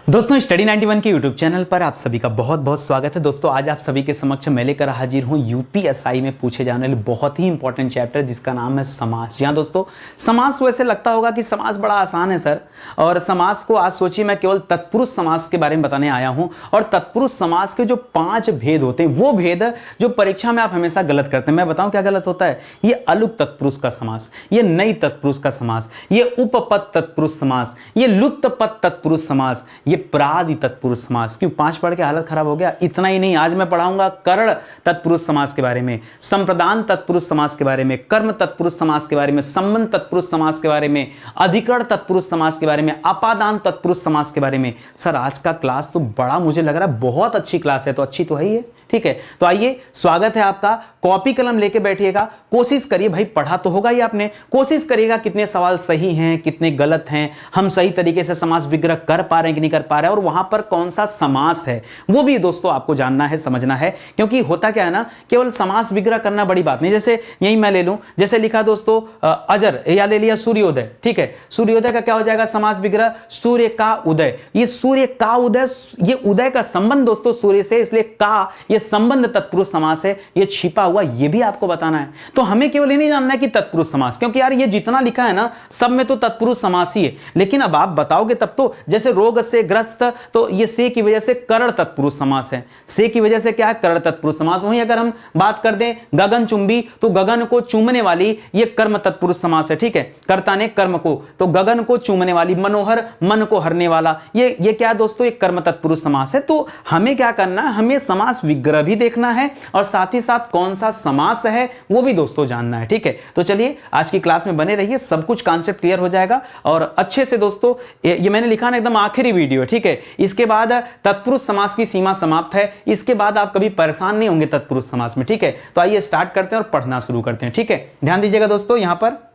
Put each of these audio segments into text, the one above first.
दोस्तों स्टडी 91 के YouTube channel पर आप सभी का बहुत बहुत स्वागत है। दोस्तों आज आप सभी के समक्ष मैं लेकर हाजिर हूं यूपीएसआई में पूछे जाने वाले बहुत ही इंपॉर्टेंट चैप्टर जिसका नाम है समास। जी हाँ दोस्तों, समास वैसे लगता होगा कि समास बड़ा आसान है सर, और समास को आज सोचिए मैं केवल तत्पुरुष समास के बारे में बताने आया हूं। और तत्पुरुष समास के जो 5 भेद होते हैं वो भेद जो परीक्षा में आप हमेशा गलत करते हैं। मैं बताऊं क्या गलत होता है। ये अलुक तत्पुरुष का समास, ये नई तत्पुरुष का समास, ये उपपद तत्पुरुष समास, ये लुप्त पद तत्पुरुष समास, ये प्रादि तत्पुरुष समास। क्यों 5 पढ़ के हालत खराब हो गया। इतना ही नहीं, आज मैं पढ़ाऊंगा कर्ण तत्पुरुष समास के बारे में, संप्रदान तत्पुरुष समास के बारे में, कर्म तत्पुरुष समास के बारे में, संबंध तत्पुरुष समास के बारे में, अधिकरण तत्पुरुष समास के बारे में, अपादान तत्पुरुष समास के बारे में। सर आज का क्लास तो बड़ा मुझे लग रहा है बहुत अच्छी क्लास है। तो अच्छी तो है ही है, ठीक है। तो आइए, स्वागत है आपका। कॉपी कलम लेके बैठिएगा, कोशिश करिए, भाई पढ़ा तो होगा ही आपने, कोशिश करिएगा कितने सवाल सही हैं कितने गलत हैं, हम सही तरीके से समास विग्रह कर पा रहे हैं कि नहीं कर पा रहे हैं, और वहां पर कौन सा समास है वो भी दोस्तों आपको जानना है, समझना है। क्योंकि होता क्या है ना, केवल समास विग्रह करना बड़ी बात नहीं। जैसे यही मैं ले लूं, जैसे लिखा दोस्तों अजर, या ले लिया सूर्योदय, ठीक है। सूर्योदय का क्या हो जाएगा समास विग्रह, सूर्य का उदय। ये सूर्य का उदय, ये उदय का संबंध दोस्तों सूर्य से, इसलिए का ये संबंध तत्पुरुष समास है, ये छिपा हुआ, ये भी आपको बताना है। तो हमें केवल ये नहीं जानना है कि तत्पुरुष समास, क्योंकि यार ये जितना लिखा है ना सब में तो तत्पुरुष समास ही है। लेकिन अब आप बताओगे तब तो, जैसे रोग से ग्रस्त, तो ये से की वजह से कर्ण तत्पुरुष समास है। से की वजह से क्या है, कर्ण तत्पुरुष समास। वहीं अगर हम बात कर दें गगन चुंबी, तो गगन को चूमने वाली ये कर्म तत्पुरुष समास है, ठीक है। कर्ता ने कर्म को, तो गगन को चूमने वाली, मनोहर मन को हरने वाला, ये क्या है दोस्तों, ये कर्म तत्पुरुष समास है। तो हमें क्या करना है, हमें समास विग्रह भी देखना है और साथ ही साथ कौन सा समास है वो भी दोस्तों जानना है, ठीक है। तो चलिए आज की क्लास में बने रहिए, सब कुछ कॉन्सेप्ट क्लियर हो जाएगा और अच्छे से दोस्तों। ये मैंने लिखा ना एकदम आखिरी वीडियो, ठीक है। इसके बाद तत्पुरुष समास की सीमा समाप्त है, इसके बाद आप कभी परेशान नहीं होंगे तत्पुरुष समास में, ठीक है। तो आइए स्टार्ट करते हैं और पढ़ना शुरू करते हैं, ठीक है। ध्यान दीजिएगा दोस्तों, यहां पर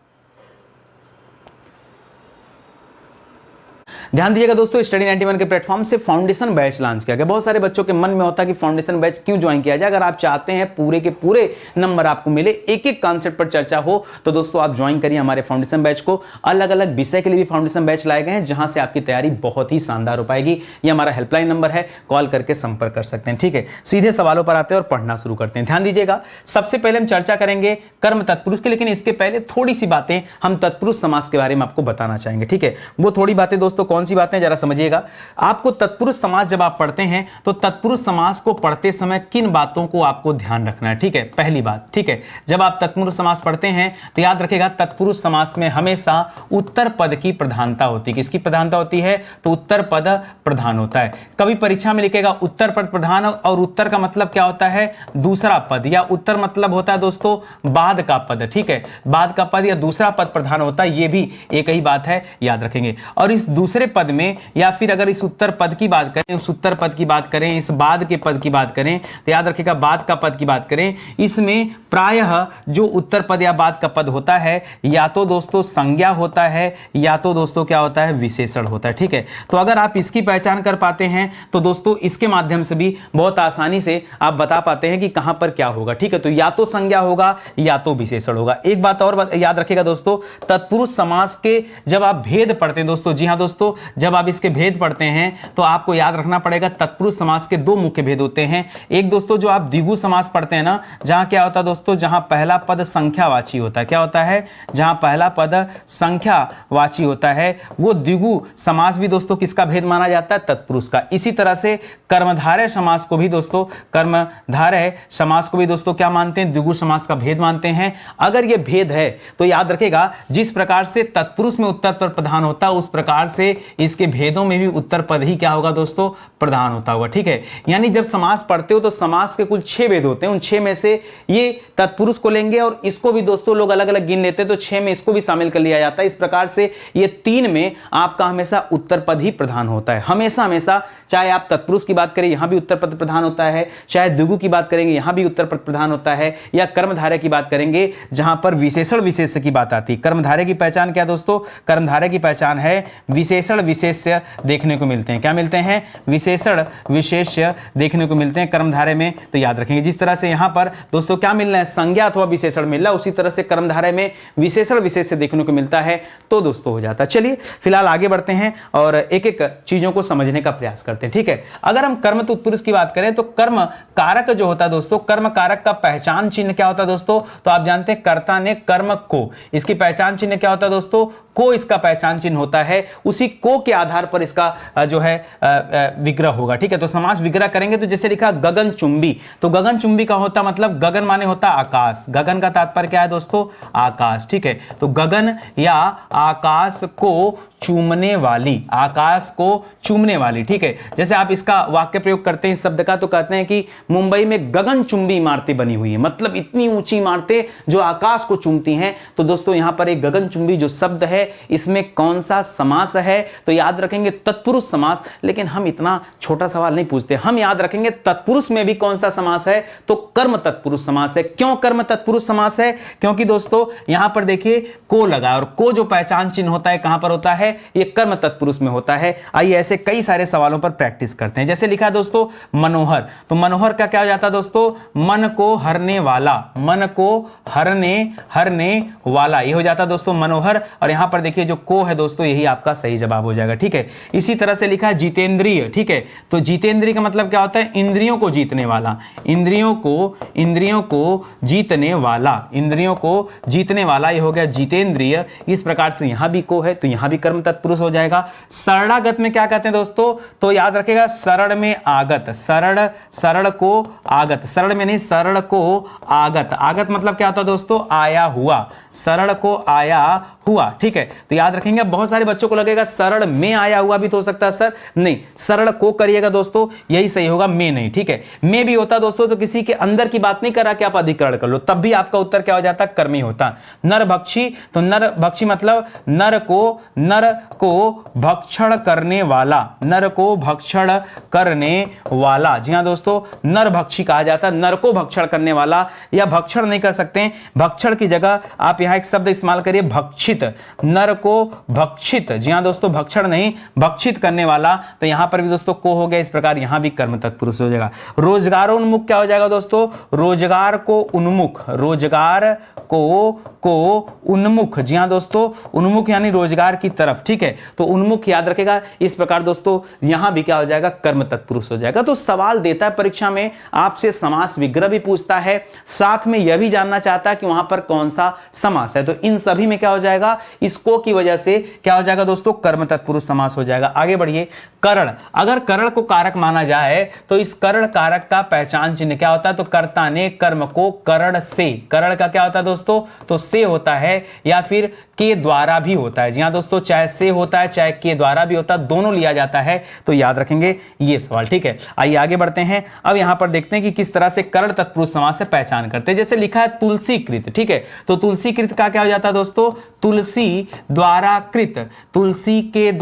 ध्यान दीजिएगा दोस्तों, स्टडी 91 के प्लेटफॉर्म से फाउंडेशन बैच लॉन्च किया गया। बहुत सारे बच्चों के मन में होता है कि फाउंडेशन बैच क्यों ज्वाइन किया जाए। अगर आप चाहते हैं पूरे के पूरे नंबर आपको मिले, एक एक कॉन्सेप्ट पर चर्चा हो, तो दोस्तों आप ज्वाइन करिए हमारे फाउंडेशन बैच को। अलग अलग विषय के लिए भी फाउंडेशन बैच लाए गए हैं, जहां से आपकी तैयारी बहुत ही शानदार हो पाएगी। ये हमारा हेल्पलाइन नंबर है, कॉल करके संपर्क कर सकते हैं, ठीक है। सीधे सवालों पर आते हैं और पढ़ना शुरू करते हैं। ध्यान दीजिएगा, सबसे पहले हम चर्चा करेंगे कर्म तत्पुरुष की, लेकिन इसके पहले थोड़ी सी बातें हम तत्पुरुष समास के बारे में आपको बताना चाहेंगे, ठीक है। वो थोड़ी बातें दोस्तों कौन सी बातें, जरा समझिए। आपको तत्पुरुष समास जब आप पढ़ते हैं तो तत्पुरुष समास को पढ़ते समय किन बातों को आपको ध्यान रखना है, ठीक है। पहली बात, ठीक है, जब आप तत्पुरुष समास पढ़ते हैं तो याद रखिएगा तत्पुरुष समास में हमेशा उत्तर पद की प्रधानता होती है। किसकी प्रधानता होती है, तो उत्तर पद प्रधान होता है। कभी परीक्षा में लिखेगा उत्तर पद प्रधान, और उत्तर का मतलब क्या होता है, दूसरा पद, या उत्तर मतलब होता है दोस्तों बाद का पद, ठीक है। बाद का पद या दूसरा पद प्रधान होता है, ये भी एक ही बात है, याद रखेंगे। और इस दूसरे पद में, या फिर अगर इस उत्तर पद की बात करें, उस उत्तर पद की बात करें, इस बाद के पद की बात करें, तो याद रखिएगा बाद का पद की बात करें, इसमें प्रायः जो उत्तर पद या बाद का पद होता है या तो दोस्तों संज्ञा होता है, या तो दोस्तों क्या होता है, विशेषण होता है, ठीक है। तो अगर आप इसकी पहचान कर पाते हैं तो दोस्तों इसके माध्यम से भी बहुत आसानी से आप बता पाते हैं कि कहां पर क्या होगा, ठीक है। तो या तो संज्ञा होगा या तो विशेषण होगा। एक बात और याद रखिएगा दोस्तों, तत्पुरुष समास के जब आप भेद पढ़ते हैं दोस्तों, जी हां दोस्तों, जब आप इसके भेद पढ़ते हैं तो आपको याद रखना पड़ेगा तत्पुरुष समास के 2 मुख्य भेद होते हैं। एक दोस्तों जो आप द्विगु समास पढ़ते हैं ना, जहां क्या होता है दोस्तों, जहां पहला पद संख्यावाची होता है, क्या होता है, जहां पहला पद संख्यावाची होता है, वो द्विगु समास भी दोस्तों किसका भेद माना जाता है, तत्पुरुष का। इसी तरह से कर्मधारय समास को भी दोस्तों, कर्मधारय समास को भी दोस्तों क्या मानते हैं, द्विगु समास का भेद मानते हैं। अगर ये भेद है तो याद रखेगा, जिस प्रकार से तत्पुरुष में उत्तर पद प्रधान होता है उस प्रकार से इसके भेदों में भी उत्तर पद ही क्या होगा दोस्तों, प्रधान होता होगा, ठीक है। यानी जब समास पढ़ते हो तो समास के कुल 6 भेद होते हैं, उन 6 में से ये तत्पुरुष को लेंगे और इसको भी दोस्तों लोग अलग अलग गिन लेते हैं, तो 6 में इसको भी शामिल कर लिया जाता है। इस प्रकार से ये 3 में आपका हमेशा उत्तर पद ही प्रधान होता है, हमेशा हमेशा। चाहे आप तत्पुरुष की बात करें, यहां भी उत्तर पद प्रधान होता है, चाहे द्विगु की बात करेंगे यहां भी उत्तर पद प्रधान होता है, या कर्मधारय की बात करेंगे जहां पर विशेषण विशेष्य की बात आती है। कर्मधारय की पहचान क्या दोस्तों, कर्मधारय की पहचान है विशेषण विशेषण विशेष्य देखने को मिलते हैं। क्या मिलते हैं? विशेषण विशेष्य देखने को मिलते हैं कर्मधारय में। तो याद रखेंगे, जिस तरह से यहां पर दोस्तों क्या मिल रहा है, संज्ञा अथवा विशेषण मिल रहा है, उसी तरह से कर्मधारय में विशेषण विशेष्य देखने को मिलता है, तो दोस्तों हो जाता है। चलिए फिलहाल आगे बढ़ते हैं और एक एक चीजों को समझने का प्रयास करते हैं। ठीक है, अगर हम कर्म तत्पुरुष की बात करें तो कर्म कारक जो होता है दोस्तों, कर्म कारक का पहचान चिन्ह क्या होता है दोस्तों? तो आप जानते हैं कर्ता ने कर्म को, इसकी पहचान चिन्ह क्या होता है दोस्तों? को इसका पहचान चिन्ह होता है, उसी को के आधार पर इसका जो है विग्रह होगा। ठीक है, तो समास विग्रह करेंगे तो जैसे लिखा गगनचुंबी, तो गगनचुंबी का होता मतलब गगन माने होता आकाश, गगन का तात्पर्य क्या है दोस्तों? आकाश। ठीक है, तो गगन या आकाश को चूमने वाली, आकाश को चूमने वाली। ठीक है, जैसे आप इसका वाक्य प्रयोग करते हैं इस शब्द का, तो कहते हैं कि मुंबई में गगनचुंबी इमारतें बनी हुई है, मतलब इतनी ऊंची इमारतें जो आकाश को चूमती हैं। तो दोस्तों यहां पर एक गगनचुंबी जो शब्द है, इसमें कौन सा समास है? तो याद रखेंगे तत्पुरुष समास। लेकिन हम इतना छोटा सवाल नहीं पूछते, हम याद रखेंगे तत्पुरुष में भी कौन सा समास है? तो कर्म तत्पुरुष समास है। क्यों कर्म तत्पुरुष समास है? क्योंकि दोस्तों यहां पर देखिए को लगा, और को जो पहचान चिन्ह होता है कहां पर होता है? ये कर्म तत्पुरुष में होता है। आइए ऐसे कई सारे सवालों पर प्रैक्टिस करते हैं। जैसे लिखा है दोस्तों मनोहर, तो मनोहर का क्या हो जाता है दोस्तों? मन को हरने वाला, मन को हरने वाला, ये हो जाता है दोस्तों मनोहर। और यहां पर देखिए जो को है दोस्तों, यही आपका सही जवाब हो जाएगा। ठीक है, इसी तरह से लिखा है जितेंद्रिय। ठीक है, तो जितेंद्रिय का मतलब क्या होता है? इंद्रियों को जीतने वाला, इंद्रियों को जीतने वाला, इंद्रियों को जीतने वाला, ये हो गया जितेंद्रिय। इस प्रकार से यहां भी को है तो यहां भी कर्म तत्पुरुष हो जाएगा। शरणागत में क्या कहते हैं दोस्तों? तो याद रखेगा शरण में आगत, शरण को आगत, शरण में नहीं शरण को आगत, आगत मतलब क्या होता है दोस्तों? आया हुआ, शरण को आया हुआ। ठीक है, तो याद रखेंगे। बहुत सारे बच्चों को लगेगा शरण में आया हुआ भी तो हो सकता है सर, नहीं, शरण को करिएगा दोस्तों, यही सही होगा, में नहीं। ठीक है, में भी होता दोस्तों तो किसी के अंदर की बात नहीं कर रहा कि आप अधिकरण कर लो, तब भी आपका उत्तर क्या हो जाता? कर्मी होता। नरभक्षी, तो नरभक्षी मतलब नर को भक्षण करने वाला, नर को भक्षण करने वाला। जी हाँ दोस्तों, नरभक्षी कहा जाता है, नर को भक्षण करने वाला, या भक्षण नहीं कर सकते, भक्षण की जगह आप यहां एक शब्द इस्तेमाल करिए भक्षित, नर को भक्षित। जी हां दोस्तों, भक्षण नहीं, भक्षित करने वाला। तो यहां पर भी दोस्तों को हो गया, इस प्रकार यहां भी कर्म तत्पुरुष हो जाएगा। रोजगारोन्मुख क्या हो जाएगा दोस्तों? रोजगार को उन्मुख, रोजगार को उन्मुख। जी हां दोस्तों, उन्मुख यानी रोजगार की तरफ। ठीक है, तो उन्मुख याद रखेगा। इस प्रकार दोस्तों यहां भी क्या हो जाएगा? कर्म तत्पुरुष हो जाएगा। तो सवाल देता है परीक्षा में, आपसे समास विग्रह भी पूछता है, साथ में यह भी जानना चाहता है कि वहां पर कौन सा समास है। तो इन सभी में क्या हो जाएगा? इसको की वजह से क्या हो जाएगा दोस्तों? कर्म तत्पुरुष समास हो जाएगा। आगे बढ़िए। करण, अगर करण को कारक माना जाए तो इस करण कारक का पहचान चिन्ह क्या होता है? तो कर्ता ने कर्म को करण से, करण का क्या होता है दोस्तों? तो से होता है, या फिर के द्वारा भी होता है। जी हां दोस्तों, चाहे से होता है चाहे के द्वारा भी होता है, दोनों लिया जाता है। तो याद रखेंगे ये सवाल। ठीक है, आइए आगे बढ़ते हैं। अब यहां पर देखते हैं कि किस तरह से करण तत्पुरुष समास से पहचान करते हैं। जैसे लिखा है तुलसीकृत। ठीक है, तो तुलसीकृत का क्या हो जाता है दोस्तों? तुलसी द्वारा कृत, तुलसी के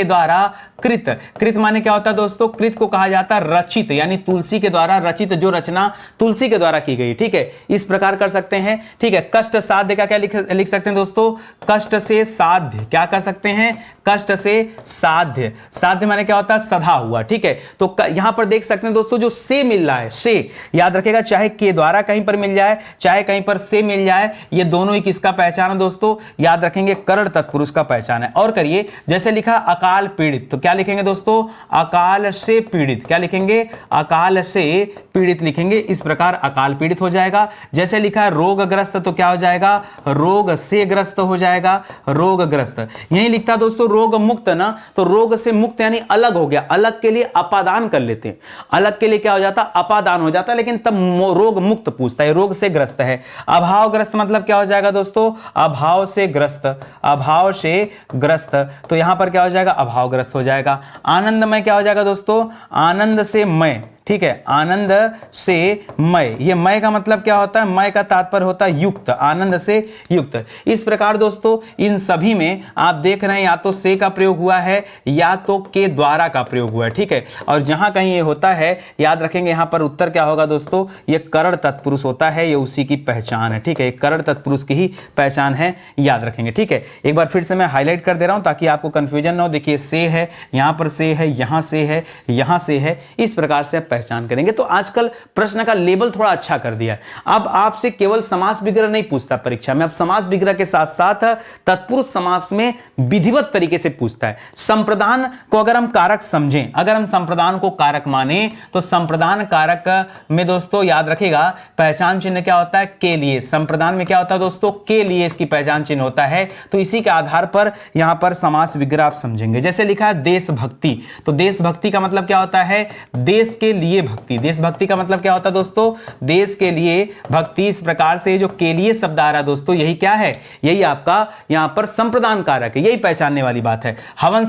द्वारा कृत, कृत माने क्या होता है दोस्तों? कृत को कहा जाता है रचित, यानी तुलसी के द्वारा रचित, जो रचना तुलसी के द्वारा की गई। ठीक है, इस प्रकार कर सकते हैं। ठीक है, कष्ट साध्य का क्या लिख सकते हैं दोस्तों? कष्ट से साध्य, क्या कर सकते हैं? कष्ट से साध्य, साध्य माने क्या होता है? सधा हुआ। ठीक है, तो यहां पर देख सकते हैं दोस्तों जो से मिल रहा है, से याद रखेगा, चाहे के द्वारा कहीं पर मिल जाए चाहे कहीं पर से मिल जाए, ये दोनों ही किसका पहचान है दोस्तों? याद रखेंगे करण तत्पुरुष का पहचान है। और करिए, जैसे लिखा अकाल पीड़ित, तो क्या लिखेंगे दोस्तों? अकाल से पीड़ित। क्या लिखेंगे? अकाल से पीड़ित लिखेंगे। इस प्रकार अकाल पीड़ित हो जाएगा। जैसे लिखा है रोगग्रस्त, तो क्या हो जाएगा? रोग से ग्रस्त हो जाएगा, रोगग्रस्त। यही लिखता दोस्तों रोग मुक्त ना, तो रोग से मुक्त यानी अलग हो गया, अलग के लिए अपादान कर लेते हैं, अलग के लिए क्या हो जाता? अपादान हो जाता, लेकिन तब रोग मुक्त पूछता है, रोग से ग्रस्त है। अभावग्रस्त मतलब क्या हो जाएगा दोस्तों? अभाव से ग्रस्त, अभाव से ग्रस्त। तो यहां पर क्या हो जाएगा? अभावग्रस्त हो जाएगा। आनंदमय क्या हो जाएगा दोस्तों? आनंद से मय, ठीक है, आनंद से मय, ये मय का मतलब क्या होता है, मय का तात्पर्य होता है युक्त, आनंद से युक्त। इस प्रकार दोस्तों इन सभी में आप देख रहे हैं या तो से का प्रयोग हुआ है या तो के द्वारा का प्रयोग हुआ है, ठीक है। और जहां कहीं ये होता है याद रखेंगे यहां पर उत्तर क्या होगा दोस्तों, ये करण तत्पुरुष होता है, ये उसी की पहचान है, ठीक है, करण तत्पुरुष की ही पहचान है, याद रखेंगे, ठीक है। एक बार फिर से मैं हाईलाइट कर दे रहा हूं ताकि आपको कंफ्यूजन ना हो। देखिए से है, यहां पर से है, यहां से है, यहां से है, इस प्रकार से आप पहचान करेंगे। तो आजकल प्रश्न का लेवल थोड़ा अच्छा कर दिया है। अब आपसे केवल समास विग्रह नहीं पूछता परीक्षा में, अब समास विग्रह के साथ साथ तत्पुरुष समास में विधिवत तरीके से पूछता है। संप्रदान को अगर हम कारक समझें, अगर हम संप्रदान को कारक माने तो संप्रदान कारक में दोस्तों याद रखेगा पहचान चिन्ह क्या होता है, के लिए। संप्रदान में क्या होता है दोस्तों, के लिए इसकी पहचान चिन्ह होता है। तो इसी के आधार पर यहां पर समास विग्रह आप समझेंगे। जैसे लिखा है देशभक्ति, तो देशभक्ति का मतलब क्या होता है, देश के लिए भक्ति। देशभक्ति का मतलब क्या होता है दोस्तों, देश के लिए भक्ति। इस प्रकार से जो के लिए शब्द आ रहा है दोस्तों, यही क्या है, यही आपका यहां पर संप्रदान कारक है, यही पहचानने वाली बात है। हवन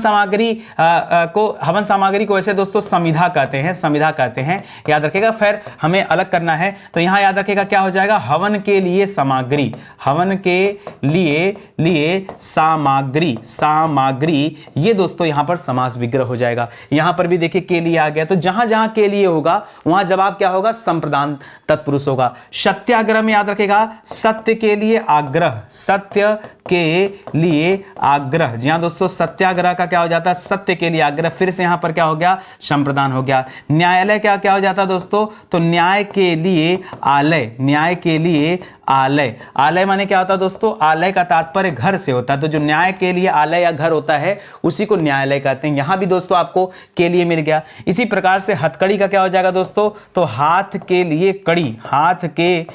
सामग्री को वैसे दोस्तों समिधा कहते हैं, समिधा कहते हैं, याद रखेगा। फिर हमें अलग करना है तो यहां याद रखेगा क्या हो जाएगा, हवन के लिए सामग्री, हवन के लिए सामग्री, सामग्री, ये दोस्तों यहां पर समास विग्रह हो जाएगा। यहां पर भी देखिए के लिए आ गया, तो जहां जहां के लिए होगा वहां जवाब क्या होगा, संप्रदान तत्पुरुष होगा। सत्याग्रह में याद रखेगा सत्य के लिए आग्रह, सत्य के लिए आग्रह। जी हां दोस्तों, सत्याग्रह का क्या हो जाता है, सत्य के लिए आग्रह। फिर से यहां पर क्या हो गया, संप्रदान हो गया। न्यायालय क्या क्या हो जाता है दोस्तों, तो न्याय के लिए आलय, न्याय के लिए आलय। आलय माने क्या होता है दोस्तों, आलय का तात्पर्य घर से होता है, तो जो न्याय के लिए आलय या घर होता है उसी को न्यायालय कहते हैं। यहां भी दोस्तों आपको के लिए मिल गया। इसी प्रकार से हथकड़ी का क्या हो जाएगा दोस्तों, तो हाथ के लिए कड़ी, हाथ के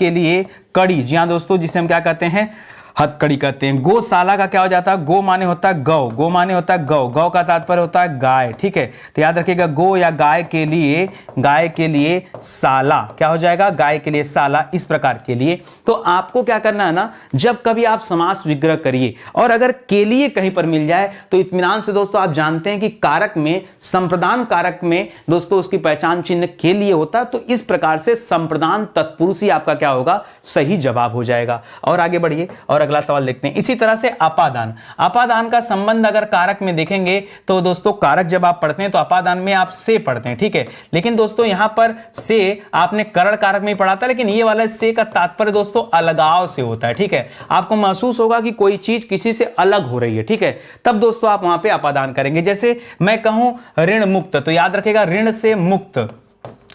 लिए कड़ी। जी हां दोस्तों, जिसे हम क्या कहते हैं, हथकड़ी कहते हैं। गौशाला का क्या हो जाता है, गो माने होता है गौ, गो माने होता है गौ, गौ का तात्पर्य होता है गाय, ठीक है। तो याद रखिएगा गो या गाय के लिए साला, क्या हो जाएगा, गाय के लिए साला, इस प्रकार के लिए। तो आपको क्या करना है ना, जब कभी आप समास विग्रह करिए और अगर के लिए कहीं पर मिल जाए तो इत्मीनान से दोस्तों आप जानते हैं कि कारक में, संप्रदान कारक में दोस्तों उसकी पहचान चिन्ह के लिए होता है। तो इस प्रकार से संप्रदान तत्पुरुष ही आपका क्या होगा, सही जवाब हो जाएगा। और आगे बढ़िए और अगला सवाल देखते हैं। इसी तरह से अपादान, अपादान का संबंध अगर कारक में देखेंगे तो दोस्तों कारक जब आप पढ़ते हैं तो अपादान में आप से पढ़ते हैं, ठीक है। लेकिन दोस्तों यहां पर से आपने करण कारक में ही पढ़ा था, लेकिन ये वाला से का तात्पर्य दोस्तों अलगाव से होता है, ठीक है। आपको महसूस होगा कि कोई चीज किसी से अलग हो रही है, ठीक है, तब दोस्तों आप वहां पे अपादान करेंगे। जैसे मैं कहूं ऋण मुक्त, तो याद रखेगा ऋण से मुक्त,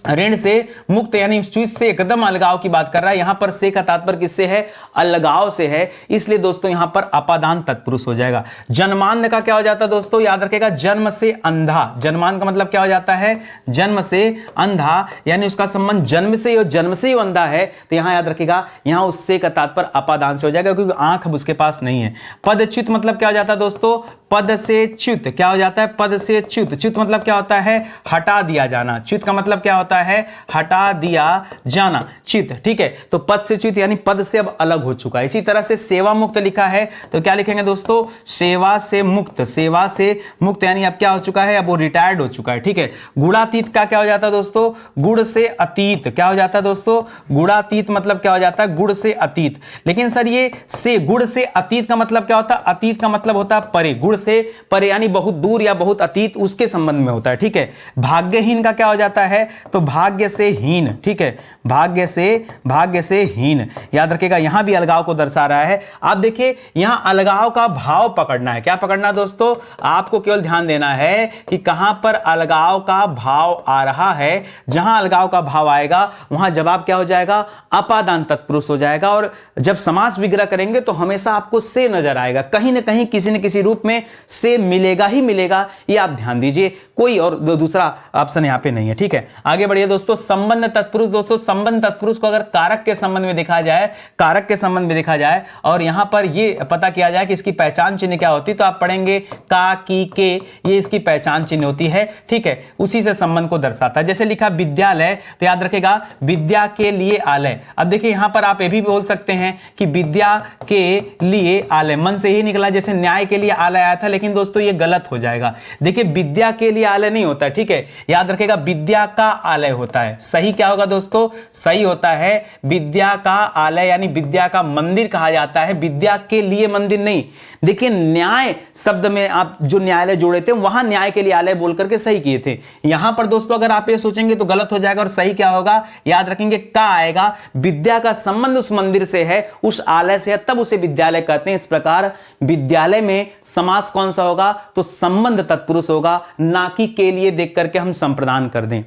ऋण से मुक्त यानी उस चीज से एकदम अलगाव की बात कर रहा है। यहां पर से का तात्पर्य किससे है, अलगाव से है, इसलिए दोस्तों यहां पर अपादान तत्पुरुष हो जाएगा। जन्मांध का क्या हो जाता है दोस्तों, याद रखेगा जन्म से अंधा, जन्मांध का मतलब क्या हो जाता है, जन्म से अंधा, यानी उसका संबंध जन्म से और जन्म से ही अंधा है। तो यहां याद रखेगा यहां उससे का तात्पर्य अपादान से हो जाएगा क्योंकि आंख अब उसके पास नहीं है। पदच्युत मतलब क्या हो जाता है दोस्तों, पद से च्युत, क्या हो जाता है, पद से च्युत। च्युत मतलब क्या होता है, हटा दिया जाना। च्युत का मतलब क्या होता है, हटा दिया जाना, च्युत, ठीक है। तो पद से च्युत यानी पद से अब अलग हो चुका है। इसी तरह से सेवा मुक्त लिखा है तो क्या लिखेंगे दोस्तों, सेवा से मुक्त, सेवा से मुक्त यानी अब क्या हो चुका है, अब वो रिटायर्ड हो चुका है, ठीक है। गुणातीत का क्या हो जाता है दोस्तों, गुण से अतीत, क्या हो जाता है दोस्तों, गुणातीत मतलब क्या हो जाता है, गुण से अतीत। लेकिन सर ये से गुण से अतीत का मतलब क्या होता है, अतीत का मतलब होता है परे, गुण से परे यानी बहुत दूर या बहुत अतीत उसके संबंध में होता है, ठीक है। भाग्यहीन का क्या हो जाता है, तो भाग्य से हीन, ठीक है, भाग्य से हीन। याद रखिएगा यहां भी अलगाव को दर्शा रहा है। आप देखिए यहां अलगाव का भाव पकड़ना है, क्या पकड़ना दोस्तों, आपको केवल ध्यान देना है कि कहां पर अलगाव का भाव आ रहा है। जहां अलगाव का भाव आएगा वहां जवाब क्या हो जाएगा, अपादान तत्पुरुष हो जाएगा। और जब समास विग्रह करेंगे तो हमेशा आपको से नजर आएगा, कहीं ना कहीं किसी न किसी रूप में से मिलेगा ही मिलेगा, ये आप ध्यान दीजिए, कोई और दूसरा ऑप्शन यहां पे नहीं है, ठीक है। आगे बढ़िए दोस्तों, संबंध तत्पुरुष। दोस्तों संबंध तत्पुरुष को अगर कारक के संबंध में देखा जाए, कारक के संबंध में देखा जाए और यहां पर ये पता किया जाए कि इसकी पहचान चिन्ह क्या होती, तो आप पढ़ेंगे का, की, के, ये इसकी पहचान चिन्ह होती है, ठीक है। उसी से संबंध को दर्शाता है। जैसे लिखा विद्यालय, तो याद रखेगा विद्या के लिए आलय। अब देखिए यहां पर आप ये भी बोल सकते हैं कि विद्या के लिए आलय, मन से ही निकला जैसे न्याय के लिए आलय आया था, लेकिन दोस्तों ये गलत हो जाएगा। देखिए विद्या के लिए आलय नहीं होता है, ठीक है, याद रखेगा विद्या का आलय होता है। सही क्या होगा दोस्तों, सही होता है विद्या का आलय, यानी विद्या का मंदिर कहा जाता है, विद्या के लिए मंदिर नहीं। देखिए न्याय शब्द में आप जो न्यायालय जोड़े थे वहां न्याय के लिए आलय बोल करके सही किए थे। यहां पर दोस्तों अगर आप ये सोचेंगे तो गलत हो जाएगा, और सही क्या होगा, याद रखेंगे का आएगा, विद्या का संबंध उस मंदिर से है, उस आलय से है, तब उसे विद्यालय कहते हैं। इस प्रकार विद्यालय में समास कौन सा होगा, तो संबंध तत्पुरुष होगा, ना कि के लिए देख करके हम संप्रदान कर दें।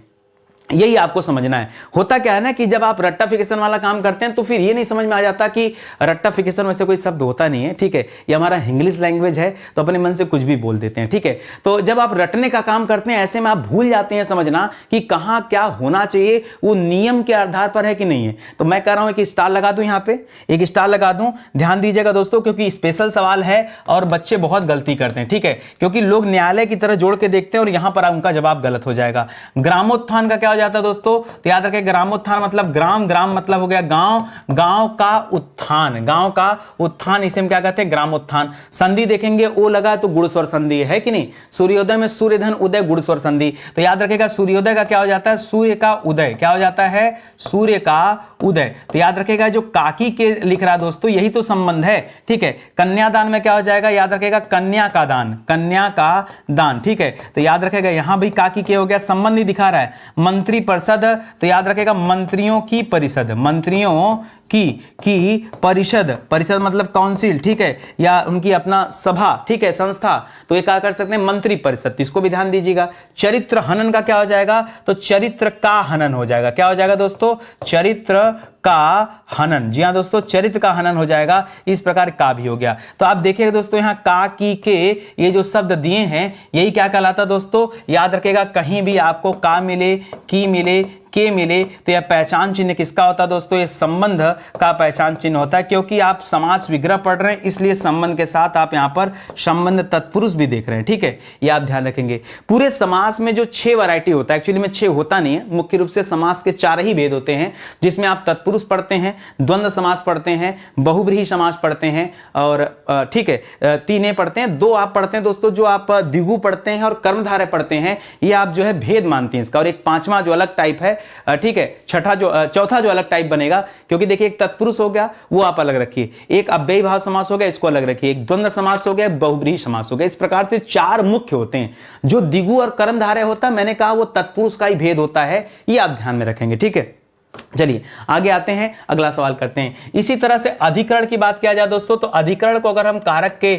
यही आपको समझना है। होता क्या है ना कि जब आप रट्टाफिकेशन वाला काम करते हैं तो फिर ये नहीं समझ में आ जाता कि रट्टाफिकेशन वैसे कोई शब्द होता नहीं है, ठीक है, ये हमारा इंग्लिश लैंग्वेज है तो अपने मन से कुछ भी बोल देते हैं, ठीक है। तो जब आप रटने का काम करते हैं ऐसे में आप भूल जाते हैं समझना कि कहां क्या होना चाहिए, वो नियम के आधार पर है कि नहीं है। तो मैं कह रहा हूं कि स्टार लगा दूं, यहां पे एक स्टार लगा दूं, ध्यान दीजिएगा दोस्तों, क्योंकि स्पेशल सवाल है और बच्चे बहुत गलती करते हैं, ठीक है, क्योंकि लोग न्यायालय की तरह जोड़ के देखते हैं और यहां पर उनका जवाब गलत हो जाएगा। ग्रामोत्थान का क्या जाता है दोस्तों, तो याद रखें ग्रामोत्थान मतलब ग्राम, ग्राम मतलब हो गया गांव, गांव का उत्थान, गांव का उत्थान, इसे हम क्या कहते हैं, ग्रामोत्थान। संधि देखेंगे ओ लगा तो गुण स्वर संधि है कि नहीं, सूर्योदय में सूर्य धन उदय गुण स्वर संधि। तो याद रखेगा सूर्योदय का क्या हो जाता है, सूर्य का उदय, क्या हो जाता है, सूर्य का उदय। तो याद रखेगा जो काकी के लिख रहा है दोस्तों यही तो संबंध है, ठीक है। कन्यादान में क्या हो जाएगा, याद रखेगा कन्या का दान, कन्या का दान, ठीक है। तो याद रखेगा यहां भी काकी के हो गया, संबंध ही दिखा रहा है। मंत्री परिषद, तो याद रखेगा मंत्रियों की परिषद, मंत्रियों की परिषद, परिषद मतलब काउंसिल, ठीक है, या उनकी अपना सभा, ठीक है, संस्था, तो ये क्या कर सकते हैं, मंत्री परिषद, इसको भी ध्यान दीजिएगा। चरित्र हनन का क्या हो जाएगा, तो चरित्र का हनन हो जाएगा, क्या हो जाएगा दोस्तों, चरित्र का हनन। जी हाँ दोस्तों, चरित्र का हनन हो जाएगा, इस प्रकार का भी हो गया। तो आप देखिए दोस्तों यहाँ का, की, के, ये जो शब्द दिए हैं यही क्या कहलाता दोस्तों, याद रखेगा कहीं भी आपको का मिले, की मिले, के मिले तो यह पहचान चिन्ह किसका होता है दोस्तों, ये संबंध का पहचान चिन्ह होता है, क्योंकि आप समास विग्रह पढ़ रहे हैं इसलिए संबंध के साथ आप यहां पर संबंध तत्पुरुष भी देख रहे हैं, ठीक है, ये आप ध्यान रखेंगे। पूरे समास में जो 6 वैरायटी होता है, एक्चुअली में 6 होता नहीं है, मुख्य रूप से समास के 4 ही भेद होते हैं, जिसमें आप तत्पुरुष पढ़ते हैं, द्वंद्व समास पढ़ते हैं, बहुब्रीहि समास पढ़ते हैं, और ठीक है 3 पढ़ते हैं, 2 आप पढ़ते हैं दोस्तों जो आप द्विगु पढ़ते हैं और कर्मधारय पढ़ते हैं, ये आप जो है भेद मानते हैं इसका, और एक 5वां जो अलग टाइप है, ठीक है, चौथा जो अलग टाइप बनेगा, क्योंकि देखिए एक तत्पुरुष हो गया वो आप अलग रखिए, एक अव्ययी भाव समास हो गया इसको अलग रखिए, एक द्वंद्व समास हो गया, बहुब्रीहि समास हो गया। इस प्रकार से 4 मुख्य होते हैं। जो द्विगु और कर्मधारय होता है मैंने कहा वो तत्पुरुष का ही भेद होता है, ये आप ध्यान में रखेंगे, ठीक है। चलिए आगे आते हैं, अगला सवाल करते हैं। इसी तरह से अधिकरण की बात किया जाए दोस्तों, तो अधिकरण को अगर हम कारक के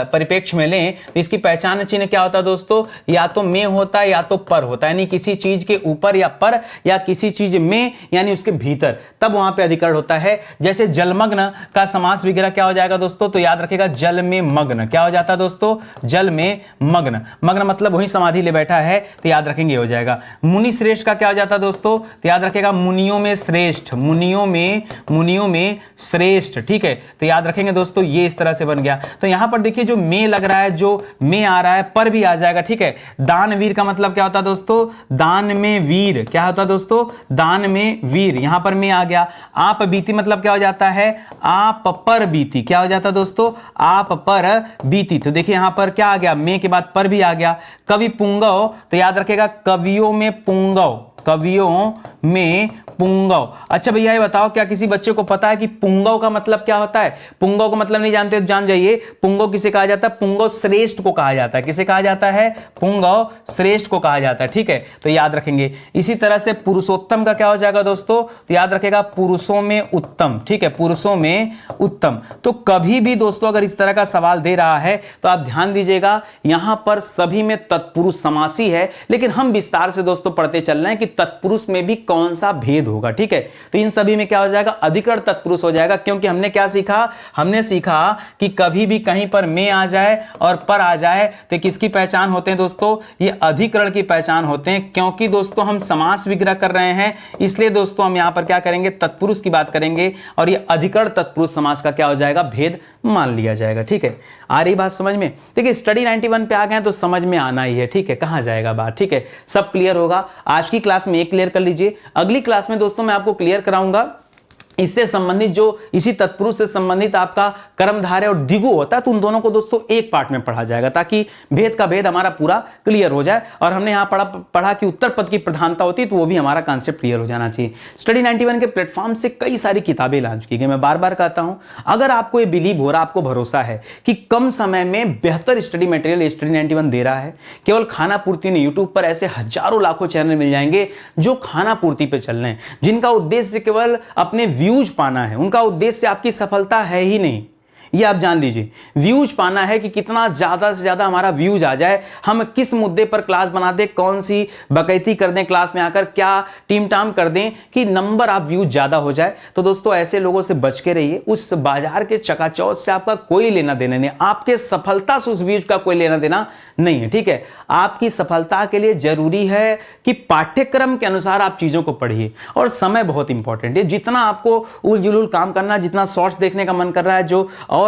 परिप्रेक्ष्य में लें तो इसकी पहचान चिन्ह क्या होता है दोस्तों, या तो में होता है या तो पर होता है, यानी किसी चीज के ऊपर या पर, या किसी चीज में यानी उसके भीतर, तब वहां पे अधिकरण होता है। जैसे जलमग्न का समास विग्रह क्या हो जाएगा दोस्तों, तो याद रखेगा जल में मग्न, क्या हो जाता है दोस्तों, जल में मग्न, मग्न मतलब वही समाधि ले बैठा है, तो याद रखेंगे हो जाएगा। मुनि श्रेष्ठ का क्या हो जाता है दोस्तों, तो याद रखेगा मुनियों में श्रेष्ठ, मुनियों में श्रेष्ठ, ठीक है, तो याद रखेंगे दोस्तों ये इस तरह से बन गया। तो यहां पर देखिए जो में लग रहा है, जो में आ रहा है पर भी आ जाएगा, ठीक है। दानवीर का मतलब क्या होता है दोस्तों, दान में वीर, क्या होता है दोस्तों, दान में वीर, यहां पर में आ गया। आप बीती मतलब क्या हो जाता है, आप पर बीती, क्या हो जाता है दोस्तों, आप पर बीती। तो देखिए यहां पर क्या आ गया, में के बाद पर भी आ गया। कवि पुंगव, तो याद रखेगा कवियों में पुंगव, कवियों में पुंगव। अच्छा भैया ये बताओ क्या किसी बच्चे को पता है कि पुंगव का मतलब क्या होता है, पुंगव का मतलब नहीं जानते तो जान जाइए। पुंगव किसे कहा जाता है, पुंगव श्रेष्ठ को कहा जाता है, किसे कहा जाता है, पुंगव श्रेष्ठ को कहा जाता है, ठीक है, तो याद रखेंगे। इसी तरह से पुरुषोत्तम का क्या हो जाएगा दोस्तों, तो याद रखेगा पुरुषों में उत्तम, ठीक है, पुरुषों में उत्तम। तो कभी भी दोस्तों अगर इस तरह का सवाल दे रहा है तो आप ध्यान दीजिएगा यहां पर सभी में तत्पुरुष समासी है, लेकिन हम विस्तार से दोस्तों पढ़ते चल रहे हैं कि तत्पुरुष में भी कौन सा भेद होगा। ठीक है, तो इन सभी में क्या हो जाएगा, अधिकरण तत्पुरुष हो जाएगा, क्योंकि हमने क्या सीखा, हमने सीखा कि कभी भी कहीं पर में आ जाए और पर आ जाए तो किसकी पहचान होते हैं दोस्तों, ये अधिकरण की पहचान होते हैं। क्योंकि दोस्तों हम समास विग्रह कर रहे हैं, इसलिए दोस्तों हम यहां पर क्या करेंगे, तत्पुरुष की बात करेंगे और ये अधिकरण तत्पुरुष समास का क्या हो जाएगा, भेद मान लिया जाएगा। ठीक है, आ रही बात समझ में। देखिए स्टडी 91 पे आ गए तो समझ में आना ही है। ठीक है, कहां जाएगा बात। ठीक है, सब क्लियर होगा। आज की क्लास में एक क्लियर कर लीजिए, अगली क्लास में दोस्तों मैं आपको क्लियर कराऊंगा इससे संबंधित जो इसी तत्पुरुष से संबंधित आपका कर्मधारय और द्विगु होता है, तो उन दोनों को दोस्तों एक पार्ट में पढ़ा जाएगा ताकि भेद का भेद हमारा पूरा क्लियर हो जाए। और हमने यहां पढ़ा कि उत्तर पद की प्रधानता होती है, तो वो भी हमारा कॉन्सेप्ट क्लियर हो जाना चाहिए। स्टडी 91 के प्लेटफॉर्म से कई सारी किताबें लॉन्च की गई। मैं बार बार कहता हूं, अगर आपको ये बिलीव हो रहा, आपको भरोसा है कि कम समय में बेहतर स्टडी मटेरियल स्टडी 91 दे रहा है, केवल खाना पूर्ति नहीं, यूट्यूब पर ऐसे हजारों लाखों चैनल मिल जाएंगे जो खाना पूर्ति पे चल रहे हैं, जिनका उद्देश्य केवल अपने व्यूज पाना है, उनका उद्देश्य आपकी सफलता है ही नहीं। ये आप जान लीजिए, व्यूज पाना है कि कितना ज्यादा से ज्यादा हमारा व्यूज आ जाए, हम किस मुद्दे पर क्लास बना दें, कौन सी बकैती कर दें क्लास में आकर, क्या टीम टाम कर दें कि नंबर आप व्यूज ज्यादा हो जाए। तो दोस्तों ऐसे लोगों से बच के रहिए, उस बाजार के चकाचौंध से आपका कोई लेना देना नहीं, आपके सफलता से उस व्यूज का कोई लेना देना नहीं है। ठीक है, आपकी सफलता के लिए जरूरी है कि पाठ्यक्रम के अनुसार आप चीजों को पढ़िए, और समय बहुत इंपॉर्टेंट है। जितना आपको उल जुलूल काम करना, जितना शॉर्ट्स देखने का मन कर रहा है, जो और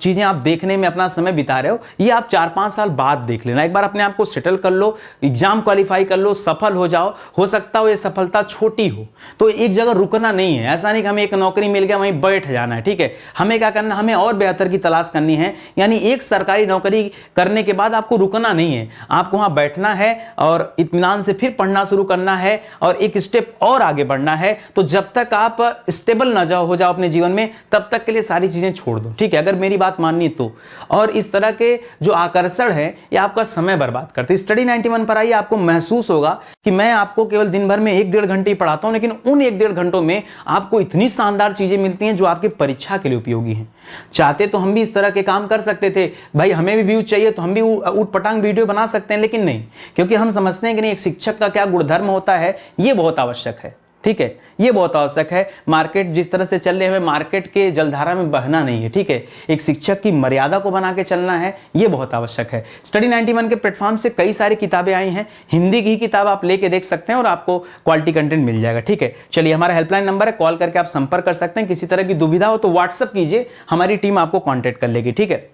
चीजें आप देखने में अपना समय बिता रहे हो, ये आप 4-5 साल बाद देख लेना। एक बार अपने आप को सेटल कर लो, एग्जाम क्वालिफाई कर लो, सफल हो जाओ। हो सकता हो ये सफलता छोटी हो, तो एक जगह रुकना नहीं है। ऐसा नहीं कि हमें एक नौकरी मिल गया वहीं बैठ जाना है। ठीक है, हमें क्या करना, हमें और बेहतर की तलाश करनी है। यानी एक सरकारी नौकरी करने के बाद आपको रुकना नहीं है, आपको वहां बैठना है और इत्मीनान से फिर पढ़ना शुरू करना है और एक स्टेप और आगे बढ़ना है। तो जब तक आप स्टेबल ना हो जाओ अपने जीवन में, तब तक के लिए सारी चीजें छोड़ दो। ठीक है, अगर मेरी बात माननी तो। और इस तरह के जो आकर्षण है ये आपका समय बर्बाद करते हैं। स्टडी 91 पर आइए, आपको महसूस होगा कि मैं आपको केवल दिन भर में 1-1.5 घंटे ही पढ़ाता हूं, लेकिन उन 1-1.5 घंटों में आपको इतनी शानदार चीजें मिलती हैं जो आपकी परीक्षा के लिए उपयोगी हैं। चाहते तो हम भी इस तरह के काम कर सकते थे, भाई हमें भी व्यूज चाहिए तो हम भी ऊट पटांग वीडियो बना सकते हैं, लेकिन नहीं, क्योंकि हम समझते हैं कि नहीं, एक शिक्षक का क्या गुणधर्म होता है, ये बहुत आवश्यक है। ठीक है, ये बहुत आवश्यक है। मार्केट जिस तरह से चल रहे हैं, मार्केट के जलधारा में बहना नहीं है। ठीक है, एक शिक्षक की मर्यादा को बना के चलना है, ये बहुत आवश्यक है। स्टडी 91 के प्लेटफॉर्म से कई सारी किताबें आई हैं, हिंदी की किताब आप लेके देख सकते हैं और आपको क्वालिटी कंटेंट मिल जाएगा। ठीक है, चलिए हमारा हेल्पलाइन नंबर है, कॉल करके आप संपर्क कर सकते हैं। किसी तरह की दुविधा हो तो व्हाट्सएप कीजिए, हमारी टीम आपको कॉन्टेक्ट कर लेगी। ठीक है,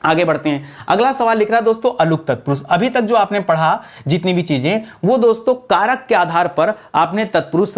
आगे बढ़ते हैं। अगला सवाल लिख रहा है दोस्तों अलुक तत्पुरुष। अभी तक जो आपने पढ़ा जितनी भी चीजें, वो दोस्तों कारक के आधार पर आपने तत्पुरुष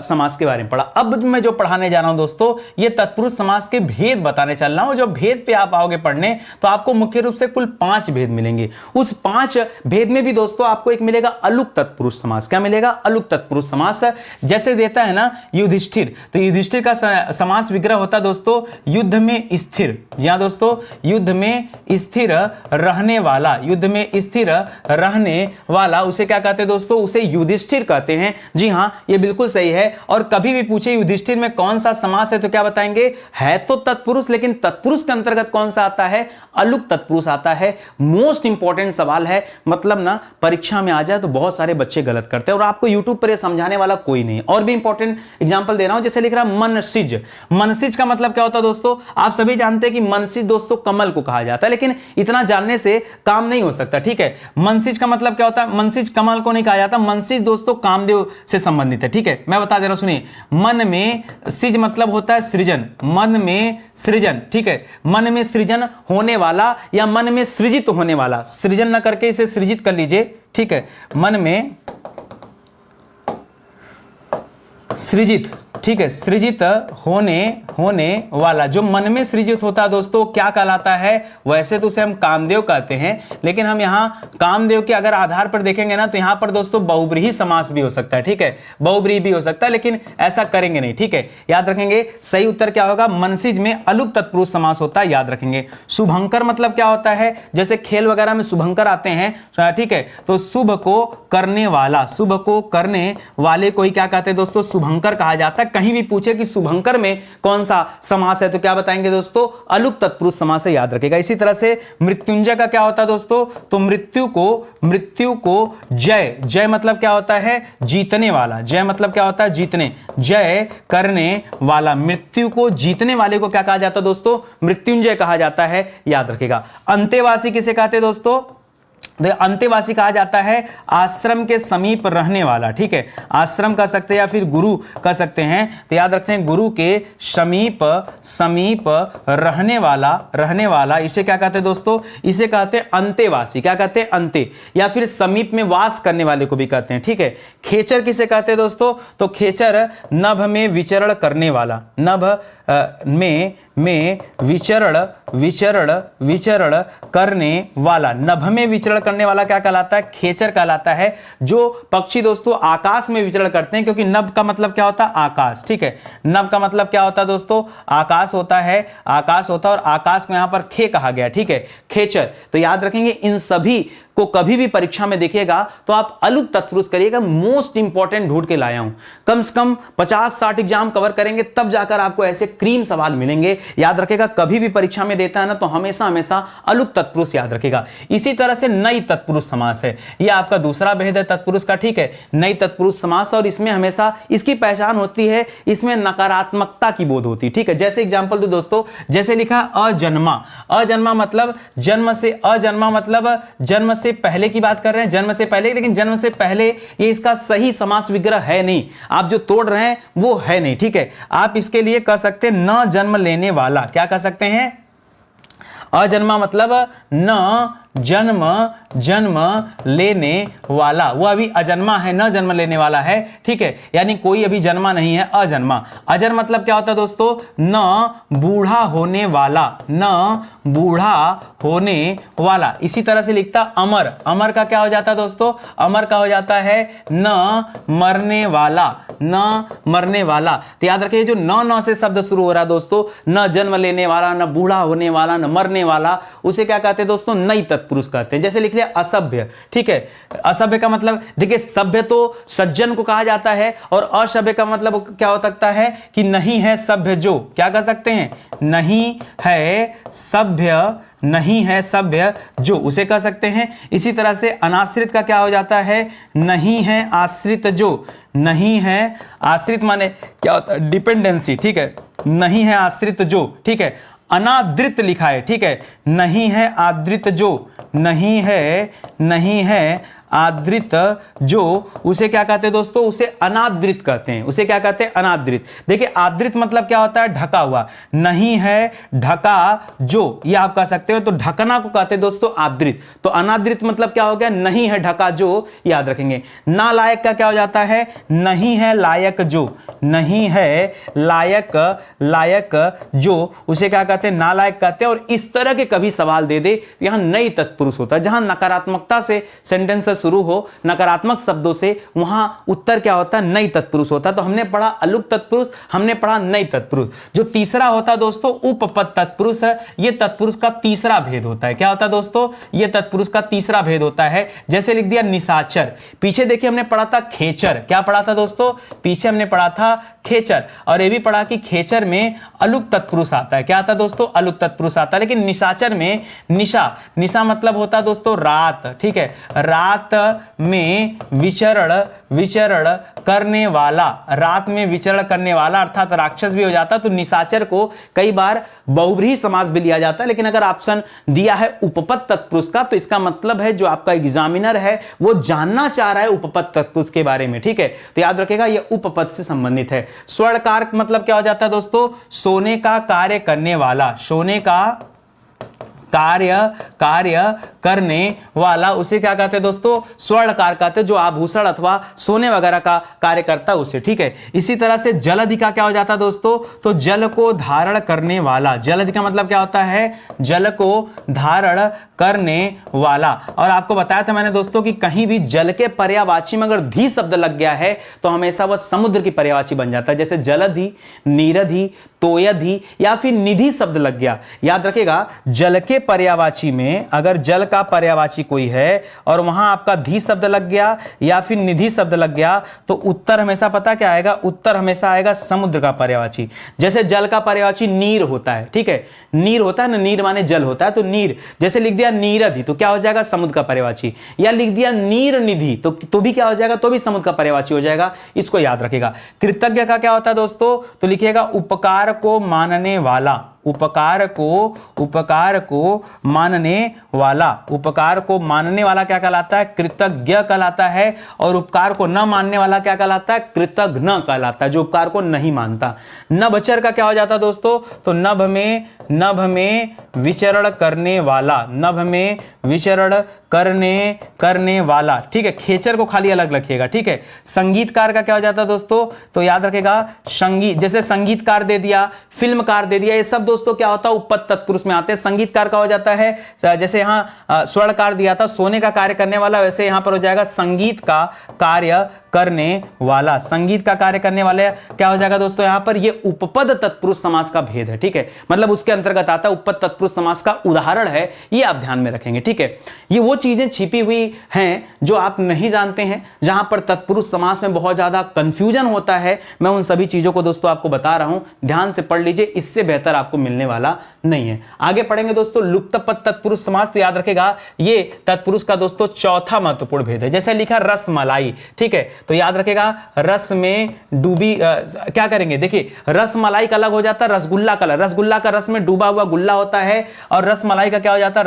समास के बारे में पढ़ा। अब मैं जो पढ़ाने जा रहा हूं दोस्तों, ये तत्पुरुष समास के भेद बताने चल रहा हूं। जो भेद पे आप आओगे पढ़ने, तो आपको मुख्य रूप से कुल 5 भेद मिलेंगे। उस 5 भेद में भी दोस्तों आपको एक मिलेगा अलुक तत्पुरुष समास। क्या मिलेगा? अलुक तत्पुरुष समास। जैसे देता है ना युधिष्ठिर, तो युधिष्ठिर का समास विग्रह होता है दोस्तों युद्ध में स्थिर। या दोस्तों युद्ध में स्थिर रहने वाला, युद्ध में स्थिर रहने वाला, उसे क्या कहते हैं दोस्तों? उसे युधिष्ठिर कहते हैं। जी हां, ये बिल्कुल सही है। और कभी भी पूछे युधिष्ठिर में कौन सा समास है, तो क्या बताएंगे? है तो तत्पुरुष, लेकिन तत्पुरुष के अंतर्गत कौन सा आता है? अलुक तत्पुरुष आता है। मोस्ट इंपॉर्टेंट सवाल है, मतलब ना परीक्षा में आ जाए तो बहुत सारे बच्चे गलत करते हैं और आपको यूट्यूब पर यह समझाने वाला कोई नहीं। और भी इंपॉर्टेंट एग्जांपल दे रहा हूं, जैसे लिख रहा मनसिज। मनसिज का मतलब क्या होता है दोस्तों? आप सभी जानते हैं कि मनसिज दोस्तों कमल को कहा जाता है, लेकिन इतना जानने से काम नहीं हो सकता। ठीक है, मनसिज का मतलब क्या होता है? मनसिज कमल को नहीं कहा जाता, मनसिज दोस्तों कामदेव से संबंधित है। ठीक है, मैं बता दे रहा हूं, सुनिए। मन में सिज मतलब होता है सृजन, मन में सृजन। ठीक है, मन में सृजन होने वाला या मन में सृजित होने वाला, सृजन न करके इसे सृजित कर लीजिए। ठीक है, मन में सृजित। ठीक है, सृजित होने वाला, जो मन में सृजित होता है दोस्तों क्या कहलाता है? वैसे तो उसे हम कामदेव कहते हैं, लेकिन हम यहां कामदेव के अगर आधार पर देखेंगे ना, तो यहां पर दोस्तों बहुब्रीहि समास भी हो सकता है। ठीक है, बहुब्रीहि भी हो सकता है, लेकिन ऐसा करेंगे नहीं। ठीक है, याद रखेंगे। सही उत्तर क्या होगा? मनसिज में अलुक तत्पुरुष समास होता है, याद रखेंगे। शुभंकर मतलब क्या होता है? जैसे खेल वगैरह में शुभंकर आते हैं। ठीक है, तो शुभ को करने वाला, शुभ को करने वाले को ही क्या कहते हैं दोस्तों? शुभंकर कहा जाता है। कहीं भी पूछे कि शुभंकर में कौन सा समास है तो क्या बताएंगे दोस्तों, अलुक तत्पुरुष समास है, याद रखेगा। इसी तरह से मृत्युंजय का क्या होता है दोस्तों, तो मृत्यु को जय, जय मतलब क्या होता है, जीतने वाला, जय मतलब क्या होता है, जीतने, जय करने वाला, मृत्यु को जीतने वाले को क्या कहा जाता है दोस्तों, मृत्युंजय कहा जाता है, याद रखेगा। अंतेवासी किसे कहते हैं दोस्तों, अंतेवासी कहा जाता है आश्रम के समीप रहने वाला, ठीक है, आश्रम कह सकते हैं या फिर गुरु कह सकते हैं, तो याद रखते हैं गुरु के समीप रहने वाला, इसे क्या कहते हैं दोस्तों, इसे कहते हैं अंतेवासी, क्या कहते हैं, अंते, या फिर समीप में वास करने वाले को भी कहते हैं, ठीक है। खेचर किसे कहते हैं दोस्तों, तो खेचर नभ में विचरण करने वाला, नभ में विचरण करने वाला, नभ में विचरण करने वाला क्या कहलाता है, खेचर कहलाता है। जो पक्षी दोस्तों आकाश में विचरण करते हैं, क्योंकि नभ का मतलब क्या होता है, आकाश, ठीक है, नभ का मतलब क्या होता है दोस्तों, आकाश होता है, आकाश होता है, और आकाश को यहां पर खे कहा गया, ठीक है, खेचर। तो याद रखेंगे इन सभी को कभी भी परीक्षा में देखिएगा तो आप अलुक तत्पुरुष करिएगा, मोस्ट इंपॉर्टेंट ढूंढ के लाया हूं, कम से कम 50-60 एग्जाम कवर करेंगे तब जाकर आपको ऐसे क्रीम सवाल मिलेंगे, याद रखेगा। कभी भी परीक्षा में देता है ना तो हमेशा हमेशा अलुक तत्पुरुष याद रखेगा। इसी तरह से नई तत्पुरुष समास है, यह आपका दूसरा भेद है तत्पुरुष का, ठीक है, नई तत्पुरुष समास, और इसमें हमेशा इसकी पहचान होती है, इसमें नकारात्मकता की बोध होती है, ठीक है। जैसे एग्जाम्पल दो दोस्तों, जैसे लिखा अजन्मा, अजन्मा मतलब जन्म से, अजन्मा मतलब जन्म से पहले की बात कर रहे हैं, जन्म से पहले, लेकिन जन्म से पहले ये इसका सही समास विग्रह है नहीं, आप जो तोड़ रहे हैं वो है नहीं, ठीक है। आप इसके लिए कह सकते हैं न जन्म लेने वाला, क्या कह सकते हैं, अजन्मा मतलब न जन्म लेने वाला, वो अभी अजन्मा है, न जन्म लेने वाला है, ठीक है, यानी कोई अभी जन्मा नहीं है, अजन्मा। अजर मतलब क्या होता है दोस्तों, न बूढ़ा होने वाला, न बूढ़ा होने वाला। इसी तरह से लिखता अमर, अमर का क्या हो जाता है दोस्तों, अमर का हो जाता है न मरने वाला, न मरने वाला। तो याद रखिए जो न से शब्द शुरू हो रहा है दोस्तों, न जन्म लेने वाला, न बूढ़ा होने वाला, न मरने वाला, उसे क्या कहते हैं दोस्तों, नई तत्पुरुष कहते हैं। जैसे लिख लिया असभ्य, ठीक है, असभ्य का मतलब देखिए सभ्य तो सज्जन को कहा जाता है, और असभ्य का मतलब क्या हो सकता है कि नहीं है सभ्य जो, क्या कह सकते हैं, नहीं है सभ्य, नहीं है सभ्य जो, उसे कह सकते हैं। इसी तरह से अनाश्रित का क्या हो जाता है, नहीं है आश्रित जो, नहीं है आश्रित माने क्या होता है, डिपेंडेंसी, ठीक है, नहीं है आश्रित जो, ठीक है। अनादृत लिखा है, ठीक है, नहीं है आदृत जो, नहीं है आदृत जो, उसे क्या कहते हैं दोस्तों, उसे अनादृत कहते हैं, उसे क्या कहते हैं, अनादृत। देखिए आदृत मतलब क्या होता है, ढका हुआ, नहीं है ढका जो, ये आप कह सकते हो, तो ढकना को कहते हैं दोस्तों आदृत। तो अनादृत मतलब क्या हो गया, नहीं है ढका जो, याद रखेंगे। नालायक का क्या हो जाता है, नहीं है लायक जो, नहीं है लायक जो, उसे क्या कहते हैं, नालायक कहते हैं। और इस तरह के कभी सवाल दे दे, यहां नई तत्पुरुष होता है, जहां नकारात्मकता से सेंटेंस शुरू हो, नकारात्मक शब्दों से, वहां उत्तर क्या होता है, नई तत्पुरुष होता है। तो हमने पढ़ा अलुक तत्पुरुष, हमने पढ़ा नई तत्पुरुष। जो तीसरा होता है दोस्तों उपपद तत्पुरुष है, यह तत्पुरुष का तीसरा भेद होता है। क्या होता है दोस्तों, यह तत्पुरुष का तीसरा भेद होता है। जैसे लिख दिया निशाचर, पीछे देखिए हमने पढ़ा था खेचर, क्या पढ़ा था दोस्तों, पीछे हमने पढ़ा था खेचर, और यह भी पढ़ा कि खेचर में अलुक तत्पुरुष आता है, क्या आता है दोस्तों, अलुक तत्पुरुष आता है। लेकिन निशाचर में निशा मतलब होता है दोस्तों रात, ठीक है, रात में विचरण करने वाला, रात में विचरण करने वाला अर्थात राक्षस भी हो जाता। तो निशाचर को कई बार बहुब्रीहि समास भी लिया जाता है, लेकिन अगर ऑप्शन दिया है उपपद तत्पुरुष का तो इसका मतलब है जो आपका एग्जामिनर है वो जानना चाह रहा है उपपद तत्पुरुष के बारे में, ठीक है। तो याद रखेगा ये उपपद से संबंधित है। स्वर्णकार मतलब क्या हो जाता है दोस्तों, सोने का कार्य करने वाला, सोने का कार्य करने वाला, उसे क्या कहते हैं दोस्तों, स्वर्णकार कहते हैं, जो आभूषण अथवा सोने वगैरह का कार्य करता है उसे, ठीक है। इसी तरह से जलधि का क्या हो जाता है दोस्तों, तो जल को धारण करने वाला, जलधि का मतलब क्या होता है, जल को धारण करने वाला। और आपको बताया था मैंने दोस्तों कि कहीं भी जल के पर्यायवाची में अगर धी शब्द लग गया है तो हमेशा वह समुद्र की पर्यायवाची बन जाता है। जैसे जलधि, नीरधि, तोयधि या फिर निधि शब्द लग गया, याद रखिएगा जल के पर्यायवाची में में अगर जल का पर्यायवाची कोई है और वहां आपका धी शब्द लग गया या फिर निधि शब्द लग गया तो उत्तर हमेशा पता क्या आएगा, उत्तर हमेशा आएगा समुद्र का पर्यायवाची। जैसे जल का पर्यायवाची नीर होता है, ठीक है, नीर होता है ना, नीर माने जल होता है, तो नीर, जैसे लिख दिया नीरधि तो क्या हो जाएगा, समुद्र का पर्यायवाची। या लिख दिया नीर निधि तो भी क्या हो जाएगा, तो भी समुद्र का पर्यायवाची हो जाएगा, इसको याद रखेगा। कृतज्ञ का क्या होता है दोस्तों, तो लिखिएगा उपकार को मानने वाला, उपकार को मानने वाला, उपकार को मानने वाला क्या कहलाता है, कृतज्ञ कहलाता है। और उपकार को न मानने वाला क्या कहलाता है, कृतघ्न कहलाता है, जो उपकार को नहीं मानता। नभचर का क्या हो जाता है दोस्तों, तो नभ में विचरण करने वाला, नभ में विचरण करने वाला, ठीक है। खेचर को खाली अलग रखिएगा, ठीक है। संगीतकार का क्या हो जाता है दोस्तों, तो याद रखेगा संगीत, जैसे संगीतकार दे दिया, फिल्मकार दे दिया, ये सब दोस्तों क्या होता है, उपपद तत्पुरुष में आते हैं। संगीतकार का हो जाता है, जैसे यहाँ स्वर्णकार दिया था, सोने का कार्य करने वाला, वैसे यहां पर हो जाएगा संगीत का कार्य करने वाला, संगीत का कार्य करने वाले क्या हो जाएगा दोस्तों, यहां पर ये उपपद तत्पुरुष समास का भेद है, ठीक है, मतलब उसके अंतर्गत आता है, उपपद तत्पुरुष समास का उदाहरण है, ये आप ध्यान में रखेंगे, ठीक है। ये वो चीजें छिपी हुई हैं जो आप नहीं जानते हैं, जहां पर तत्पुरुष समास में बहुत ज्यादा कंफ्यूजन होता है, मैं उन सभी चीजों को दोस्तों आपको बता रहा हूं, ध्यान से पढ़ लीजिए, इससे बेहतर आपको मिलने वाला नहीं है। आगे पढ़ेंगे दोस्तों लुप्त पद तत्पुरुष समास, तो याद रखेगा ये तत्पुरुष का दोस्तों चौथा महत्वपूर्ण भेद है। जैसे लिखा रसमलाई, ठीक है, तो याद रखेगा रस में डूबी क्या करेंगे, देखिए रसमलाई का अलग हो जाता है रसगुल्ला का, रसगुल्ला का रस में डूबा हुआ गुल्ला होता है, और रसमलाई का क्या हो जाता है,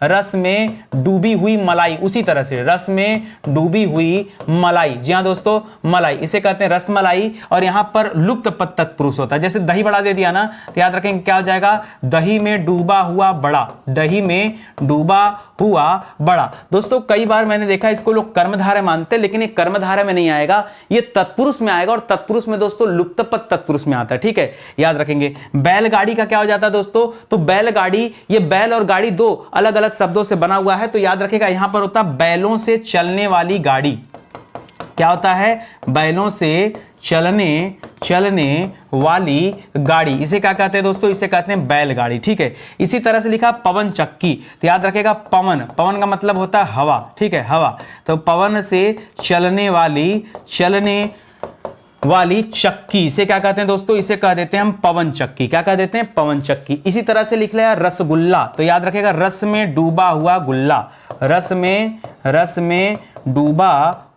रस में डूबी हुई मलाई, उसी तरह से रस में डूबी हुई मलाई, जी हां दोस्तों मलाई, इसे कहते हैं रसमलाई। और यहां पर लुप्त पद तत्पुरुष होता है, जैसे दही बड़ा दे दिया ना, तो याद रखेंगे क्या हो जाएगा, दही में डूबा हुआ बड़ा, दही में डूबा हुआ बड़ा। दोस्तों कई बार मैंने देखा इसको लोग कर्मधारय मानते हैं, लेकिन ये कर्मधारय में नहीं आएगा, ये तत्पुरुष में आएगा, और तत्पुरुष में दोस्तों लुप्त पद तत्पुरुष में आता है, ठीक है, याद रखेंगे। बैलगाड़ी का क्या हो जाता है दोस्तों, तो बैलगाड़ी, ये बैल और गाड़ी दो अलग अलग शब्दों से बना हुआ है, तो याद रखेगा यहां पर होता है बैलों से चलने वाली गाड़ी, क्या होता है, बैलों से चलने वाली गाड़ी, इसे क्या कहते हैं दोस्तों, इसे कहते हैं बैलगाड़ी, ठीक है। इसी तरह से लिखा पवन चक्की, तो याद रखेगा पवन का मतलब होता है हवा, ठीक है, हवा, तो पवन से चलने वाली चक्की, इसे क्या कहते हैं दोस्तों, इसे कह देते हैं हम पवन चक्की, क्या कह देते हैं, पवन चक्की। इसी तरह से लिख लिया रसगुल्ला, तो याद रखेगा रस में डूबा हुआ गुल्ला, रस में डूबा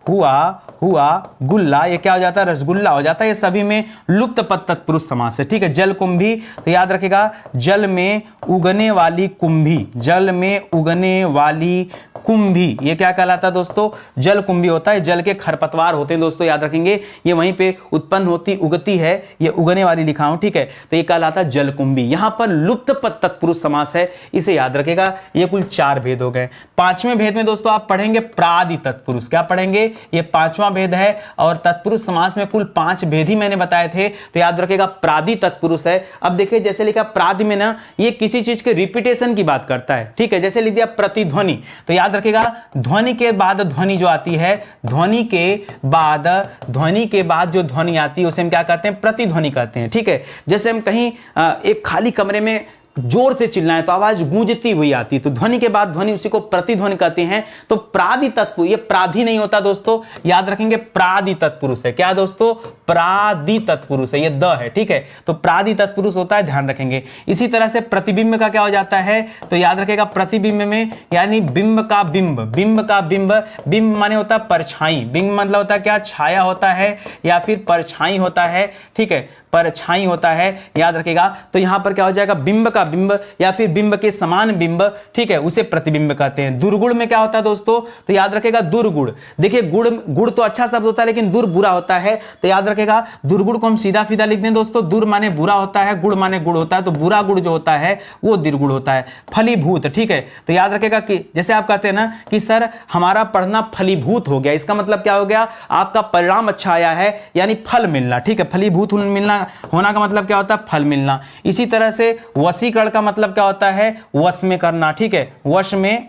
हुआ गुल्ला, ये क्या हो जाता है, रसगुल्ला हो जाता है। ये सभी में लुप्त पद तत्पुरुष समास है, ठीक है। जलकुंभी, तो याद रखेगा जल में उगने वाली कुंभी, जल में उगने वाली कुंभी, ये क्या कहलाता है दोस्तों, जल कुंभी होता है, जल के खरपतवार होते हैं दोस्तों, याद रखेंगे, ये वहीं पे उत्पन्न होती उगती है, ये उगने वाली लिखा हूं, ठीक है, तो ये कहलाता है जल कुंभी। यहां पर लुप्त पद तत्पुरुष समास है, इसे याद रखेगा। ये कुल 4 भेद हो गए। 5वें भेद में दोस्तों आप पढ़ेंगे प्रादि तत्पुरुष, क्या पढ़ेंगे, ये 5वां भेद है, और तत्पुरुष समास में कुल 5 भेद ही मैंने बताए थे, तो याद रखेगा प्रादि तत्पुरुष है। अब देखिए जैसे लिखा प्रादि में ना, ये किसी चीज के रिपीटेशन की बात करता है, ठीक है, जैसे लिख दिया प्रतिध्वनि, तो याद रखेगा ध्वनि के बाद ध्वनि जो आती है, ध्वनि के बाद जो ध्वनि आती है उसे हम क्या कहते हैं, प्रतिध्वनि कहते हैं, ठीक है। जैसे हम कहीं एक खाली कमरे में जोर से चिल्लाएं तो आवाज गूंजती हुई आती, तो ध्वनि के बाद ध्वनि, उसी को प्रतिध्वनि कहते हैं। तो प्रादि तत्पुरुष, ये प्राधि नहीं होता दोस्तों, याद रखेंगे प्रादि तत्पुरुष है, क्या दोस्तों, प्रादि तत्पुरुष है, ये द है, ठीक है, तो प्रादि तत्पुरुष होता है, ध्यान रखेंगे। इसी तरह से प्रतिबिंब का क्या हो जाता है, तो याद रखेगा प्रतिबिंब में, यानी बिंब का बिंब माने होता है परछाई, बिंब मतलब होता है क्या, छाया होता है या फिर परछाई होता है, ठीक है, परछाई होता है, याद रखेगा। तो यहां पर क्या हो जाएगा, बिंब का बिंब या फिर बिंब के समान बिंब, ठीक है, उसे प्रतिबिंब कहते हैं। दुर्गुण में क्या होता है दोस्तों, तो याद रखेगा दुर्गुण, देखिए गुड़ तो अच्छा शब्द होता है, लेकिन दुर बुरा होता है, तो याद रखेगा दुर्गुण को हम सीधा सीधा लिख दें दोस्तों, दुर माने बुरा होता है, गुड़ माने गुड़ होता है, तो बुरा गुड़ जो होता है वो दुर्गुण होता है। फलीभूत, ठीक है, तो याद रखेगा कि जैसे आप कहते हैं ना कि सर हमारा पढ़ना फलीभूत हो गया, इसका मतलब क्या हो गया, आपका परिणाम अच्छा आया है, यानी फल मिलना, ठीक है, फलीभूत मिलना होना का मतलब क्या होता है, फल मिलना। इसी तरह से वशीकरण का मतलब क्या होता है, वश में करना, ठीक है, वश में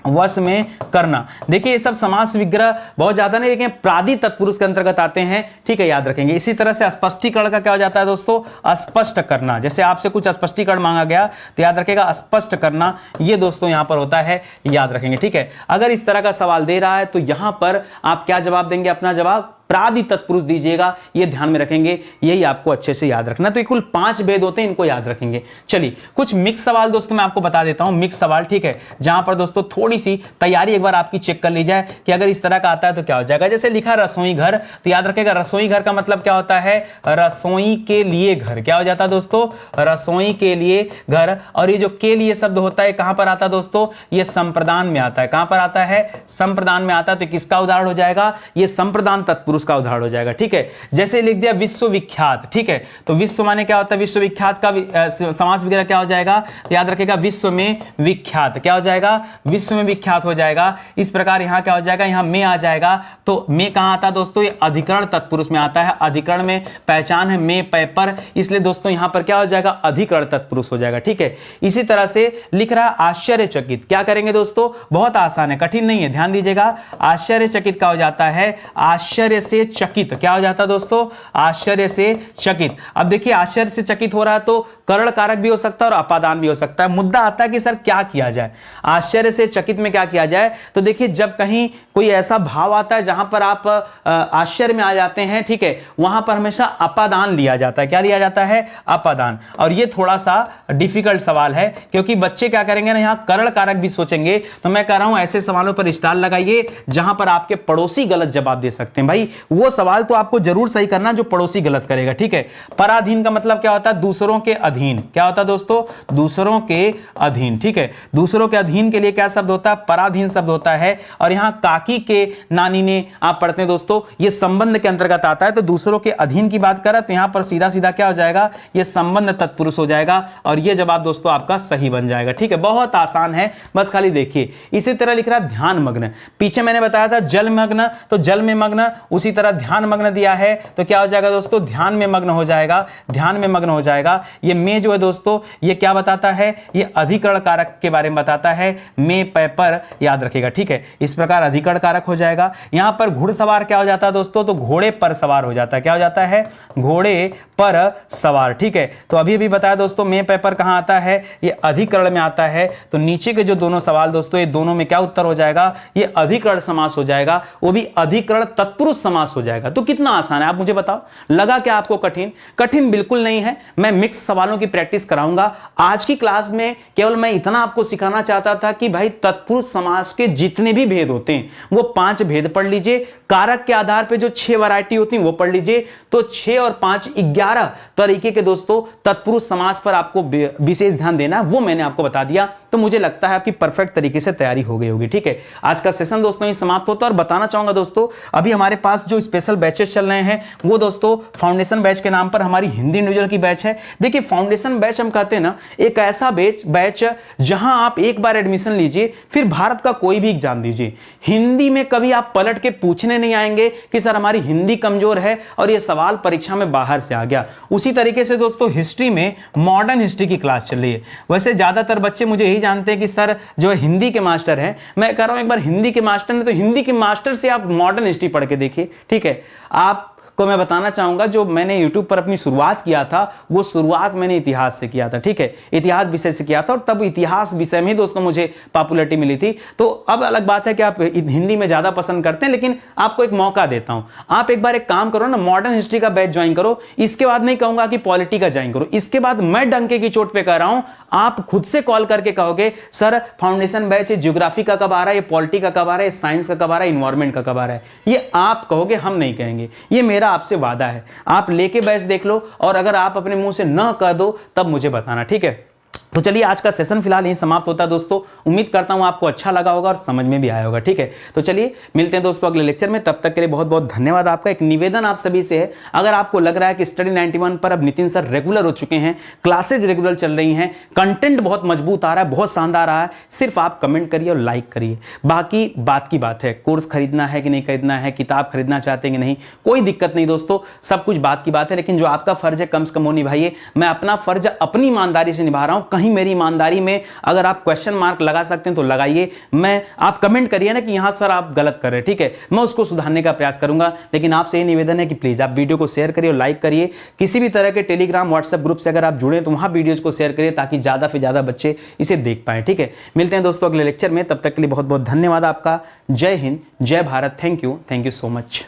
वश में करना। देखिए ये सब समास विग्रह बहुत ज्यादा नहीं, लेकिन प्रादि तत्पुरुष के अंतर्गत आते हैं, ठीक है, याद रखेंगे। इसी तरह से स्पष्टीकरण का क्या हो जाता है दोस्तों, स्पष्ट करना। जैसे आपसे कुछ स्पष्टीकरण मांगा गया तो याद रखेगा स्पष्ट करना, ये दोस्तों यहां पर होता है, याद रखेंगे, ठीक है। अगर इस तरह का सवाल दे रहा है तो यहां पर आप क्या जवाब देंगे, अपना जवाब प्रादि तत्पुरुष दीजिएगा, ये ध्यान में रखेंगे, यही आपको अच्छे से याद रखना। तो कुल 5 भेद होते हैं, इनको याद रखेंगे। चलिए कुछ मिक्स सवाल दोस्तों मैं आपको बता देता हूं, मिक्स सवाल, ठीक है, जहां पर दोस्तों थोड़ी सी तैयारी एक बार आपकी चेक कर ली जाए कि अगर इस तरह का आता है तो क्या हो जाएगा। जैसे लिखा रसोई घर, तो याद रखेगा रसोई घर का मतलब क्या होता है, रसोई के लिए घर। क्या हो जाता है दोस्तों, रसोई के लिए घर। और ये जो के लिए शब्द होता है कहां पर आता है दोस्तों, ये संप्रदान में आता है। कहां पर आता है, संप्रदान में आता है। तो किसका उदाहरण हो जाएगा, ये संप्रदान तत्पुरुष का उदाहरण हो जाएगा, ठीक है। जैसे लिख दिया विश्वविख्यात, ठीक है, तो विश्व माने क्या होता है, विश्वविख्यात का समास वगैरह क्या हो जाएगा, तो याद रखेगा विश्व में विख्यात। क्या हो जाएगा, विश्व में विख्यात हो जाएगा। इस प्रकार यहां क्या हो जाएगा, यहां में आ जाएगा। तो में कहां आता है दोस्तों, ये अधिकरण तत्पुरुष में आता है। अधिकरण में पहचान है में पै पर, इसलिए दोस्तों यहां पर क्या हो जाएगा, अधिकरण तत्पुरुष हो जाएगा, ठीक है। इसी तरह से लिख रहा आश्चर्यचकित, क्या करेंगे दोस्तों, बहुत आसान है, कठिन नहीं है, ध्यान दीजिएगा। आश्चर्यचकित का हो जाता है आश्चर्य से चकित। क्या हो जाता है दोस्तों, आश्चर्य से चकित। अब देखिए आश्चर्य से चकित हो रहा है तो करण कारक भी हो सकता है और अपादान भी हो सकता है। मुद्दा आता है कि सर क्या किया जाए, आश्चर्य से चकित में क्या किया जाए। तो देखिए जब कहीं कोई ऐसा भाव आता है जहां पर आप आश्चर्य में आ जाते हैं, ठीक है, वहां पर हमेशा अपादान लिया जाता है। क्या लिया जाता है, अपादान। और ये थोड़ा सा डिफिकल्ट सवाल है क्योंकि बच्चे क्या करेंगे ना, यहां करण कारक भी सोचेंगे। तो मैं कह रहा हूं ऐसे सवालों पर स्टार लगाइए जहां पर आपके पड़ोसी गलत जवाब दे सकते हैं। भाई वो सवाल तो आपको जरूर सही करना जो पड़ोसी गलत करेगा, ठीक है। पराधीन का मतलब क्या होता है, दूसरों के अधीन। क्या होता है दोस्तों, दूसरों के अधीन, ठीक है। दूसरों के अधीन के लिए क्या शब्द होता है, पराधीन शब्द होता है। और यहां काकी के नानी ने आप पढ़ते हैं दोस्तों, ये संबंध के अंतर्गत आता है। तो दूसरों के अधीन की बात करें तो यहां पर सीधा सीधा क्या हो जाएगा, ये संबंध तत्पुरुष हो जाएगा। और ये जवाब दोस्तों आपका सही बन जाएगा, ठीक है। बहुत आसान है, बस खाली देखिए। इसी तरह लिख रहा ध्यान मग्न, पीछे मैंने बताया था जल मग्न, तो जल में मग्न, उसी तरह ध्यान मग्न दिया है तो क्या हो जाएगा दोस्तों, ध्यान में मग्न हो जाएगा, ध्यान में मग्न हो जाएगा। ये में जो है दोस्तों ये क्या बताता है, ये अधिकरण कारक के बारे में बताता है, में पै पर, याद रखिएगा, ठीक है। इस प्रकार अधिकरण कारक हो जाएगा। यहां पर घुड़सवार क्या हो जाता है दोस्तों, तो घोड़े पर सवार हो जाता है। क्या हो जाता है, घोड़े पर सवार, ठीक है। तो अभी भी बताया दोस्तों में पै पर कहां आता है, ये अधिकरण में आता है। तो नीचे के जो दोनों सवाल दोस्तों, ये दोनों में क्या उत्तर हो जाएगा, ये अधिकरण समास हो जाएगा, वो भी अधिकरण तत्पुरुष समास हो जाएगा। तो कितना आसान है आप मुझे बताओ, लगा क्या आपको कठिन? कठिन बिल्कुल नहीं है। मैं मिक्स सवालों की प्रैक्टिस कराऊंगा आज की क्लास में। केवल मैं इतना आपको सिखाना चाहता था कि भाई तत्पुरुष समास के जितने भी भेद होते हैं वो 5 भेद पढ़ लीजिए। कारक के आधार पे जो 6 वैरायटी होती है वो पढ़ लीजिए। तो 6 और 5 11 तरीके के दोस्तों तत्पुरुष समास पर आपको विशेष ध्यान देना, वो मैंने आपको बता दिया। तो मुझे लगता है आपकी परफेक्ट तरीके से तैयारी हो गई होगी, ठीक है। आज का सेशन दोस्तों ये समाप्त होता है। और बताना चाहूंगा दोस्तों, अभी हमारे पास जो स्पेशल बैचेस चल रहे हैं वो दोस्तों फाउंडेशन बैच के नाम पर हमारी हिंदी इंडिविजुअल की बैच है। देखिए फाउंडेशन बैच हम कहते हैं ना, एक ऐसा बैच जहां आप एक बार एडमिशन लीजिए फिर भारत का कोई भी एग्जाम दीजिए, हिंदी में कभी आप पलट के पूछने नहीं आएंगे कि सर हमारी हिंदी कमजोर है और ये सवाल परीक्षा में बाहर से आ गया। उसी तरीके से दोस्तों हिस्ट्री में मॉडर्न हिस्ट्री की क्लास चल रही है। वैसे ज्यादातर बच्चे मुझे यही जानते हैं कि सर जो है हिंदी के मास्टर हैं, मैं कह रहा हूं एक बार हिंदी के मास्टर ने, तो हिंदी के मास्टर से आप मॉडर्न हिस्ट्री पढ़ के देखिए, ठीक है। आप को मैं बताना चाहूंगा जो मैंने YouTube पर अपनी शुरुआत किया था वो शुरुआत मैंने इतिहास से किया था, ठीक है, इतिहास विषय से किया था। और तब इतिहास विषय में दोस्तों मुझे पॉपुलैरिटी मिली थी। तो अब अलग बात है कि आप हिंदी में ज्यादा पसंद करते हैं, लेकिन आपको एक मौका देता हूं, आप एक बार एक काम करो ना, मॉडर्न हिस्ट्री का बैच ज्वाइन करो। इसके बाद नहीं कहूंगा कि पॉलिटी का ज्वाइन करो, इसके बाद मैं डंके की चोट पे कह रहा हूं, आप खुद से कॉल करके कहोगे सर फाउंडेशन बैच ज्योग्राफी का कब आ रहा है, ये पॉलिटी का कब आ रहा है, साइंस का कब आ रहा है, इन्वायरमेंट का कब आ रहा है। ये आप कहोगे, हम नहीं कहेंगे। ये मेरा आपसे वादा है। आप लेके बैच देख लो और अगर आप अपने मुंह से न कह दो तब मुझे बताना, ठीक है। तो चलिए आज का सेशन फिलहाल यहीं समाप्त होता है दोस्तों। उम्मीद करता हूं आपको अच्छा लगा होगा और समझ में भी आया होगा, ठीक है। तो चलिए मिलते हैं दोस्तों अगले लेक्चर में, तब तक के लिए बहुत बहुत धन्यवाद आपका। एक निवेदन आप सभी से है, अगर आपको लग रहा है कि स्टडी 91 पर अब नितिन सर रेगुलर हो चुके हैं, क्लासेज रेगुलर चल रही हैं, कंटेंट बहुत मजबूत आ रहा है, बहुत शानदार आ रहा है, सिर्फ आप कमेंट करिए और लाइक करिए। बाकी बात की बात है, कोर्स खरीदना है कि नहीं खरीदना है, किताब खरीदना चाहते हैं कि नहीं, कोई दिक्कत नहीं दोस्तों, सब कुछ बात की बात है। लेकिन जो आपका फर्ज है कम से कम वो निभाइए। मैं अपना फर्ज अपनी ईमानदारी से निभा रहा हूं, कहीं वहीं मेरी ईमानदारी में अगर आप क्वेश्चन मार्क लगा सकते हैं तो लगाइए, मैं आप कमेंट करिए ना कि यहां सर आप गलत कर रहे हैं, ठीक है, मैं उसको सुधारने का प्रयास करूंगा। लेकिन आपसे ये निवेदन है कि प्लीज आप वीडियो को शेयर करिए और लाइक करिए। किसी भी तरह के टेलीग्राम व्हाट्सएप ग्रुप से अगर आप जुड़े तो वहां वीडियोज को शेयर करिए ताकि ज्यादा से ज्यादा बच्चे इसे देख पाए, ठीक है। मिलते हैं दोस्तों अगले लेक्चर में, तब तक के लिए बहुत बहुत धन्यवाद आपका। जय हिंद, जय Bharat, thank you so much.